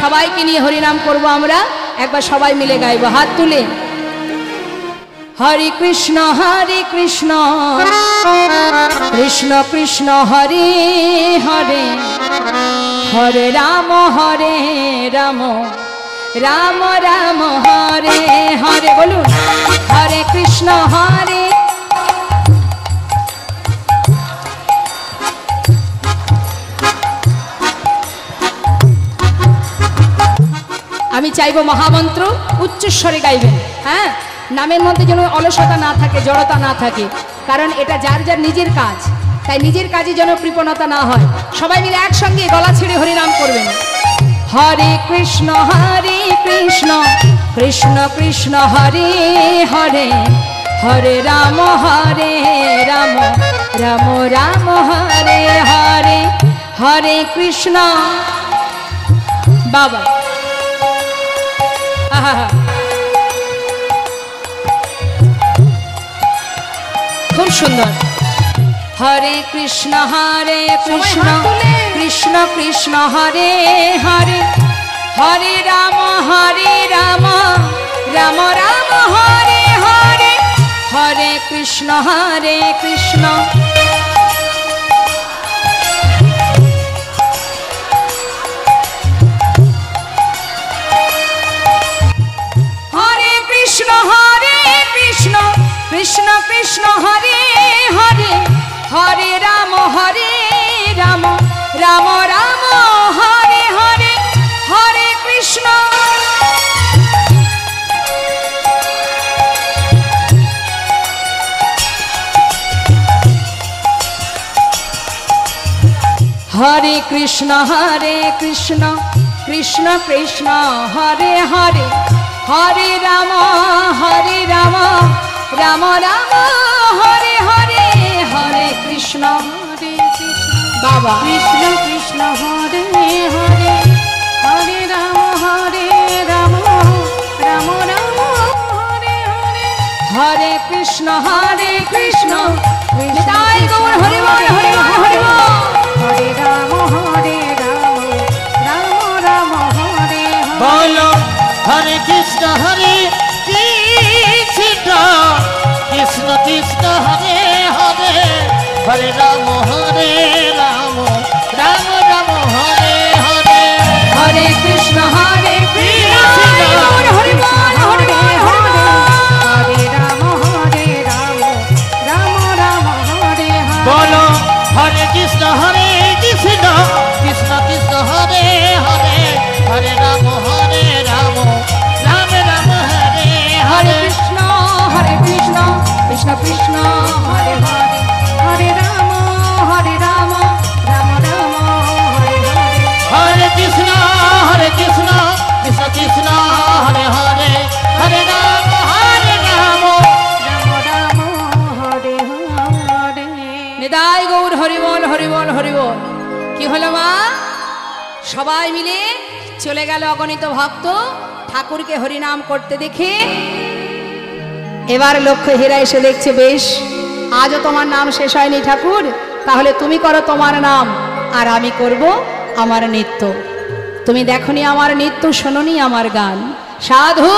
[SPEAKER 1] সবাইকে নিয়ে হরিনাম করব আমরা, একবার সবাই মিলে গাইব, হাত তুলে। হরে কৃষ্ণ কৃষ্ণ কৃষ্ণ হরে হরে, হরে রাম রাম রাম হরে হরে। বলুন হরে কৃষ্ণ হরে। আমি চাইবো মহামন্ত্র উচ্চস্বরে গাইবেন, হ্যাঁ, নামের মধ্যে যেন অলসতা না থাকে, জড়তা না থাকে, কারণ এটা যার যার নিজের কাজ, তাই নিজের কাজে যেন কৃপণতা না হয়। সবাই মিলে একসঙ্গে গলা ছেড়ে হরিনাম করবেন। হরে কৃষ্ণ কৃষ্ণ কৃষ্ণ হরে হরে, হরে রাম রাম রাম হরে হরে, হরে কৃষ্ণ। বাবা খুব সুন্দর। হরে কৃষ্ণ কৃষ্ণ কৃষ্ণ হরে হরে, হরে রাম রাম রাম হরে হরে, হরে কৃষ্ণ কৃষ্ণ। কৃষ্ণ কৃষ্ণ হরে হরে, হরে রাম রাম রাম হরে হরে, হরে কৃষ্ণ। হরে কৃষ্ণ কৃষ্ণ কৃষ্ণ হরে হরে, হরে রাম রাম রাম হরে হরে, হরে কৃষ্ণ বাবা।
[SPEAKER 3] কৃষ্ণ কৃষ্ণ হরে হরে, হরে রাম রাম রাম রাম হরে হরে,
[SPEAKER 1] হরে কৃষ্ণ
[SPEAKER 3] কৃষ্ণ
[SPEAKER 1] নিতাই গৌর হরি বল হরি বল হরি বল।
[SPEAKER 3] হরে রাম রাম রাম হরে হরে
[SPEAKER 2] বলো হরে কৃষ্ণ কৃষ্ণ কৃষ্ণ কৃষ্ণ হরে হরে হরে রাম রাম রাম হরে হরে
[SPEAKER 1] হরে কৃষ্ণ গৌর হরি বল হরি বল হরি বল।
[SPEAKER 3] হরে রাম রাম হরে হরে
[SPEAKER 2] বলো হরে কৃষ্ণ কৃষ্ণ কৃষ্ণ হরে হরে হরে রাম রাম রাম হরে
[SPEAKER 1] হরে
[SPEAKER 2] হরে
[SPEAKER 1] কৃষ্ণ কৃষ্ণ কৃষ্ণ হরে হরে
[SPEAKER 3] হরে রাম রাম রাম হরে হরে
[SPEAKER 2] হরে কৃষ্ণ কৃষ্ণ কৃষ্ণ হরে হরে হরে রাম
[SPEAKER 3] রাম রাম হরে হরে
[SPEAKER 1] নিতাই গৌর হরি বল হরি বল হরি বল। কি হলো মা? সবাই মিলে চলে গেল অগণিত ভক্ত ঠাকুরকে হরিনাম করতে দেখে। এবার লক্ষ্য হীরা এসে দেখছে, বেশ আজও তোমার নাম শেষ হয়নি ঠাকুর, তাহলে তুমি করো তোমার নাম আর আমি করব আমার নৃত্য। তুমি দেখনি আমার নৃত্য, শোনোনি আমার গান। সাধু,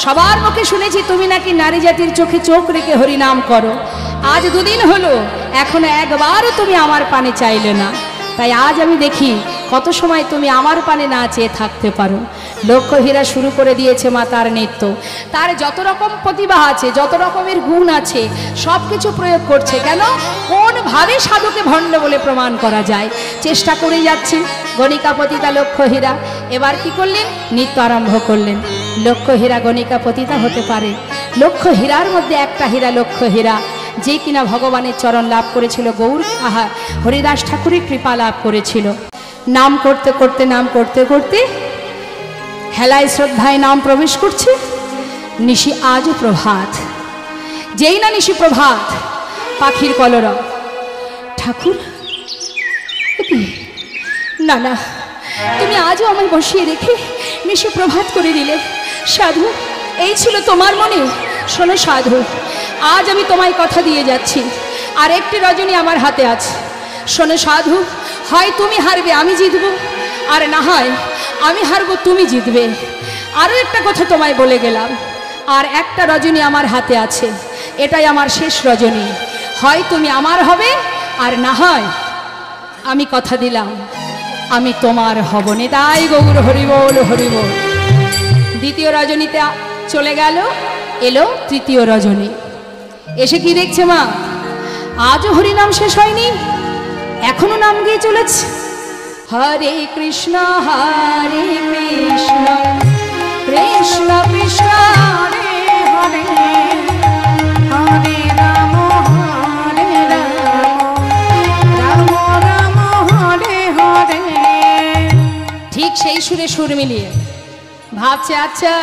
[SPEAKER 1] সবার মুখে শুনেছি তুমি নাকি নারী জাতির চোখে চোখ রেখে হরিনাম করো। আজ দুদিন হলো এখনো একবারও তুমি আমার পানে চাইলে না, তাই আজ আমি দেখি কত সময় তুমি আমার পানে না চেয়ে থাকতে পারো। লক্ষ্য হীরা শুরু করে দিয়েছে মা তার নৃত্য। তার যত রকম প্রতিভা আছে, যত রকমের গুণ আছে, সব কিছু প্রয়োগ করছে। কেন? কোনভাবে সাধুকে ভণ্ড বলে প্রমাণ করা যায় চেষ্টা করে যাচ্ছে। গণিকা পতিতা লক্ষ্য হীরা এবার কি করলেন? নৃত্য আরম্ভ করলেন। লক্ষ্য হীরা গণিকা পতিতা হতে পারে, লক্ষ্য হীরার মধ্যে একটা হীরা লক্ষ্য হীরা, যে কিনা ভগবানের চরণ লাভ করেছিল, গৌর হরিদাস ঠাকুরের কৃপা লাভ করেছিল। নাম করতে করতে নাম করতে করতে হেলায় শ্রদ্ধায় নাম প্রবেশ করছে। নিশি আজও প্রভাত, যেই না নিশি প্রভাত, পাখির কলরব। ঠাকুর, না না, তুমি আজও আমায় বসিয়ে রেখে নিশি প্রভাত করে দিলে। সাধু, এই ছিল তোমার মনে? শোনো সাধু, আজ আমি তোমায় কথা দিয়ে যাচ্ছি, আর একটি রজনী আমার হাতে আছে। শোনো সাধু, হয় তুমি হারবে আমি জিতব, আর না হয় আমি হারবো তুমি জিতবে। আরও একটা কথা তোমায় বলে গেলাম, আর একটা রজনী আমার হাতে আছে, এটাই আমার শেষ রজনী। হয় তুমি আমার হবে, আর না হয় আমি কথা দিলাম আমি তোমার হব। নিতাই গৌর হরি বল হরি বল। দ্বিতীয় রজনীতে চলে গেল, এলো তৃতীয় রজনী। এসে কি দেখছে মা? আজও হরিনাম শেষ হয়নি, এখনো নাম গিয়ে চলেছে। হরে কৃষ্ণ কৃষ্ণ কৃষ্ণ
[SPEAKER 3] হরে হরে হরে রাম রাম রাম হরে হরে।
[SPEAKER 1] ঠিক সেই সুরে সুর মিলিয়ে ভাবছে, আচ্ছা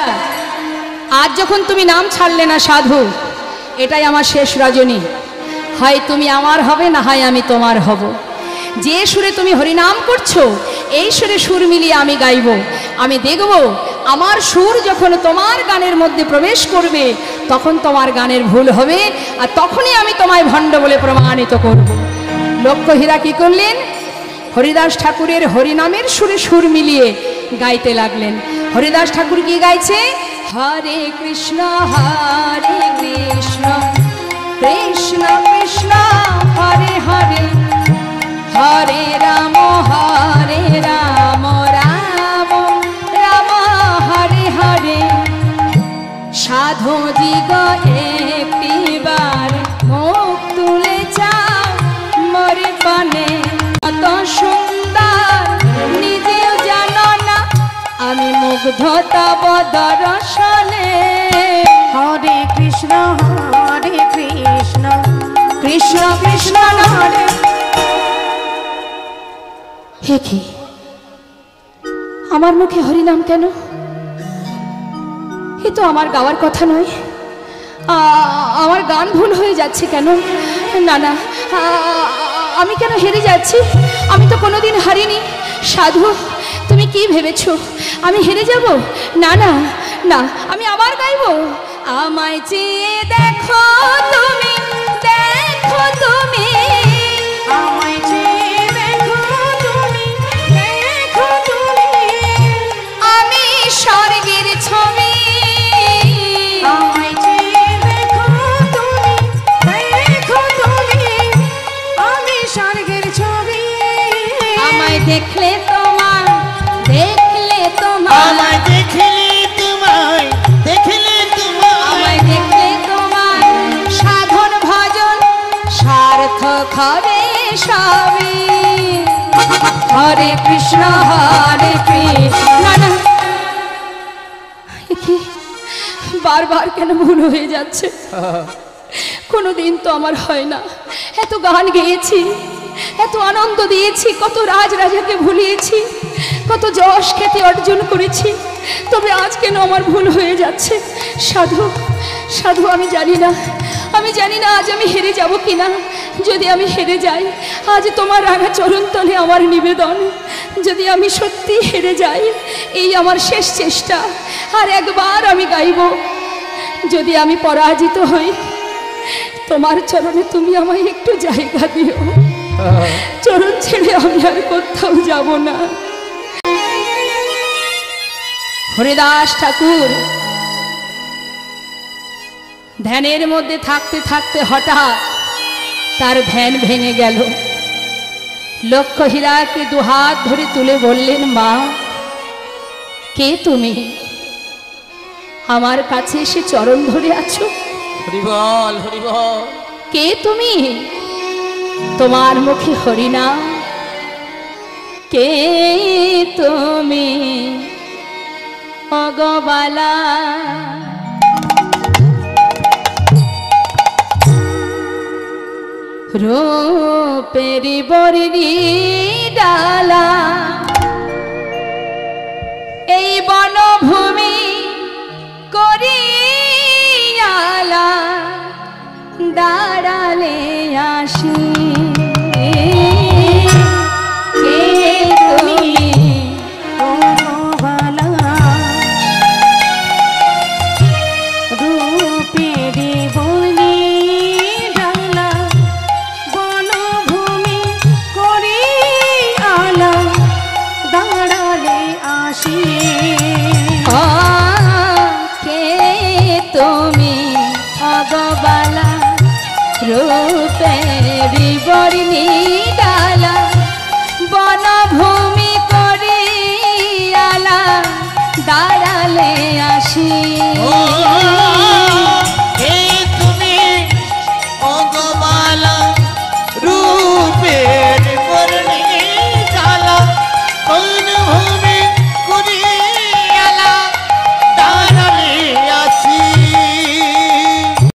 [SPEAKER 1] আজ যখন তুমি নাম ছাড়লে না সাধু, এটাই আমার শেষ রজনী। হয় তুমি আমার হবে, না হয় আমি তোমার হব। যে সুরে তুমি হরিনাম করছো, এই সুরে সুর মিলিয়ে আমি গাইব। আমি দেখব আমার সুর যখন তোমার গানের মধ্যে প্রবেশ করবে, তখন তোমার গানের ভুল হবে, আর তখনই আমি তোমায় ভণ্ড বলে প্রমাণিত করব। লক্ষ্য হীরা কি করলেন? হরিদাস ঠাকুরের হরিনামের সুরে সুর মিলিয়ে গাইতে লাগলেন। হরিদাস ঠাকুর কি গাইছে? হরে কৃষ্ণ কৃষ্ণ কৃষ্ণ হরে হরে হরে রাম রাম রাম হরে হরে। সাধু দিগ একটিবার মুখ তুলে চাও মোর পানে, কত সুন্দর নিজেও জানো না, আমি মুগ্ধ তব দর্শনে।
[SPEAKER 3] হরে কৃষ্ণ কৃষ্ণ
[SPEAKER 1] কৃষ্ণ কৃষ্ণ হরে। হে কি, আমার মুখে হরিনাম কেন? এ তো আমার গাওয়ার কথা নয়। আমার গান ভুল হয়ে যাচ্ছে কেন? না না, আমি কেন হেরে যাচ্ছি? আমি তো কোনোদিন হারিনি। সাধু, তুমি কি ভেবেছো আমি হেরে যাব? না না না, আমি আবার গাইবো, আমায় চেয়ে দেখো তুমি, দেখো তুমি,
[SPEAKER 3] আমায় চেয়ে দেখো তুমি, দেখো তুমি,
[SPEAKER 1] আমি স্বর্গের ছবি।
[SPEAKER 3] আমায় চেয়ে দেখো তুমি, দেখো তুমি, আমি স্বর্গের ছবি।
[SPEAKER 1] আমায় দেখলে তোমার, দেখলে তোমার,
[SPEAKER 2] আমায় দেখলে তোমায়, দেখলে তোমায়,
[SPEAKER 1] আমায় দেখলে তোমার সাধন ভজন সার্থক হবে সবই। হরে কৃষ্ণ হরে কৃষ্ণ। না না, এ কি বারবার কেন ভুল হয়ে যাচ্ছে? কোনো দিন তো আমার হয় না। এত গান গেয়েছি, এত আনন্দ দিয়েছি, কত রাজাকে ভুলিয়েছি, কত যশ খ্যাতি অর্জন করেছি, তবে আজ কেন আমার ভুল হয়ে যাচ্ছে? সাধু সাধু, আমি জানি না, আমি জানি না আজ আমি হেরে যাব কিনা। যদি আমি হেরে যাই, আজ তোমার রাঙা চরণতলে আমার নিবেদন। যদি আমি সত্যি হেরে যাই, এই আমার শেষ চেষ্টা, আর একবার আমি গাইব। যদি আমি পরাজিত হই, তোমার চরণে তুমি আমায় একটু জায়গা দিও। চরণ ছেড়ে আমি আর কোথাও যাব না। হরিদাস ঠাকুর ধ্যানের মধ্যে থাকতে থাকতে হঠাৎ তার ধ্যান ভেঙে গেল। লক্ষ্য হীরাকে দুহাত ধরে তুলে বললেন, মা, কে তুমি? আমার কাছে এসে চরণ ধরে আছো।
[SPEAKER 2] হরিবল হরিবল।
[SPEAKER 1] কে তুমি? তোমার মুখে হরিনাম। কে তুমি অগবালা? রূপেরি বরিরি ডালা, এই বনভূমি করিয়ালা, দাঁড়ালে আসি। কে তুমি?
[SPEAKER 3] অগবালা, রূপেরি বলি ডালা, বনভূমি করিয়ালা, দাঁড়ালে আসি।
[SPEAKER 1] কে তুমি অগবালা, রূপেরি বর্ণী